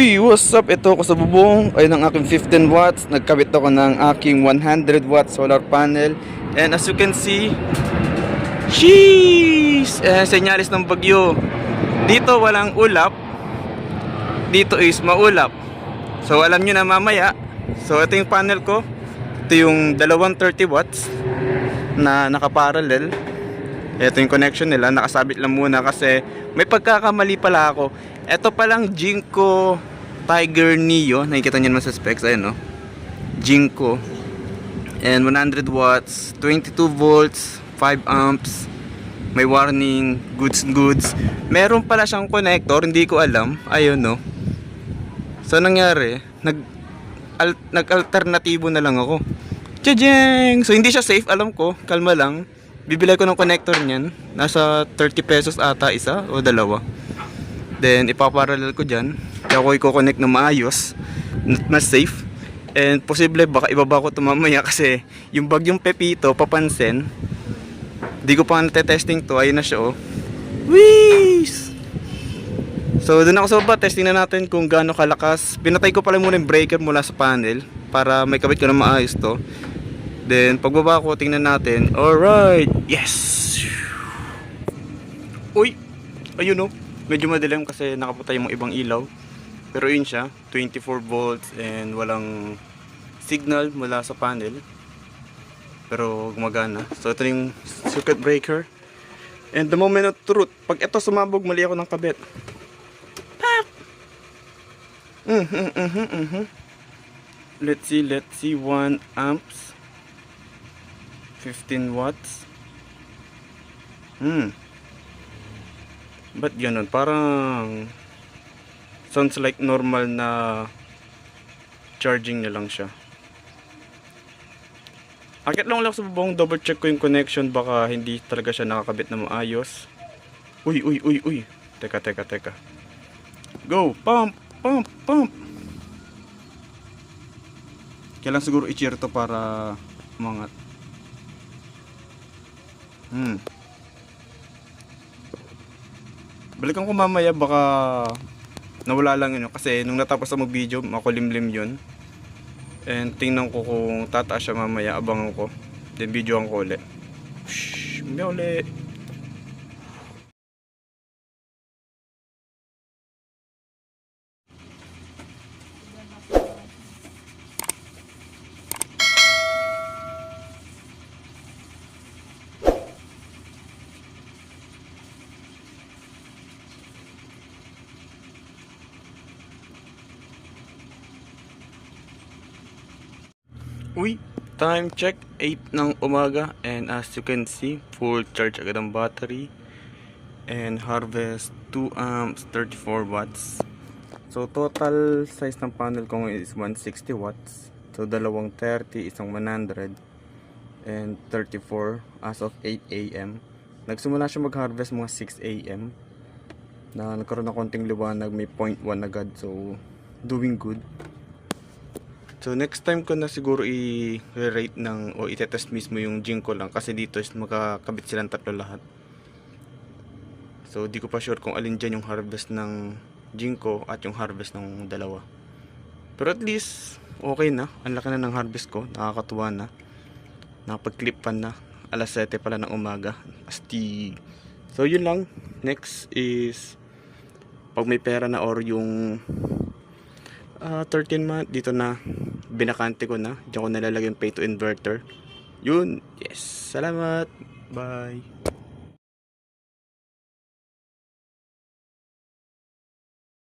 Uy, what's up? Ito ako sa bubong ay ng aking 15 watts. Nagkabit ako ng aking 100 watts solar panel. And as you can see, sheesh! Senyalis ng bagyo. Dito walang ulap. Dito is maulap. So alam nyo na mamaya. So ito yung panel ko. Ito yung dalawang 30 watts na nakaparallel. Ito yung connection nila. Nakasabit lang muna kasi may pagkakamali pala ako. Ito palang Jinko Tiger Neo. Nakikita nyo naman sa specs. Ayan, no? Jinko. And 100 watts, 22 volts, 5 amps. May warning, goods. Meron pala siyang connector, hindi ko alam. Ayun, no? So nangyari, nag-alternatibo na lang ako. Tchadjeng! So hindi siya safe, alam ko. Kalma lang. Bibili ko ng connector niyan. Nasa 30 pesos ata isa o dalawa. Then ipaparallel ko dyan. Kaya ako i-connect na maayos, mas safe. And posible baka ibaba ko ito mamaya kasi yung bagyong Pepito papansin. Di ko pa natetesting to. Ayun na siya, oh. Wheeze! So dun ako sa baba, testing na natin kung gaano kalakas. Pinatay ko pala muna yung breaker mula sa panel para may kabit ko na maayos to. Then pagbaba ko, tingnan natin. Alright, yes! Uy! Ayun, oh. Medyo madilim kasi nakaputay yung ibang ilaw. Pero yun siya, 24 volts and walang signal mula sa panel. Pero gumagana. So ito yung circuit breaker. And the moment of truth, pag ito sumabog, mali ako ng kabit. Pak! Let's see, 1 amps. 15 watts. Ba't ganun? Parang sounds like normal na charging na lang siya. Akit lang sa bubong, double check ko yung connection, baka hindi talaga siya nakakabit na maayos. Uy. Teka. Go! Pump! Kailangan siguro i-cheer to para umangat. Balikan ko mamaya, baka nawala lang yun kasi nung natapos na mag video makulimlim yun. And tingnan ko kung tataas siya mamaya, abangan ko. Then videoan ko ulit. May ulit. Uy, time check 8 ng umaga and as you can see, full charge agad ang battery and harvest 2 amps 34 watts. So total size ng panel ko is 160 watts. So dalawang 30, isang 100 and 34 as of 8 AM. Nagsimula siya mag-harvest mga 6 AM na nagkaroon ng konting liwanag, may 0.1 agad, so doing good. So next time ko na siguro i-rate ng o i-test mismo yung Jinko lang kasi dito is makakabit silang tatlo lahat. So di ko pa sure kung alin dyan yung harvest ng Jinko at yung harvest ng dalawa. Pero at least okay na, ang laki na ng harvest ko, nakakatuwa na. Nakapag-clip-pan na, alas 7 pala ng umaga. Astig. So yun lang, next is pag may pera na or yung 13 month dito na binakante ko na, diyan ko nalalagay yung pay to inverter. Yun, yes, salamat, bye.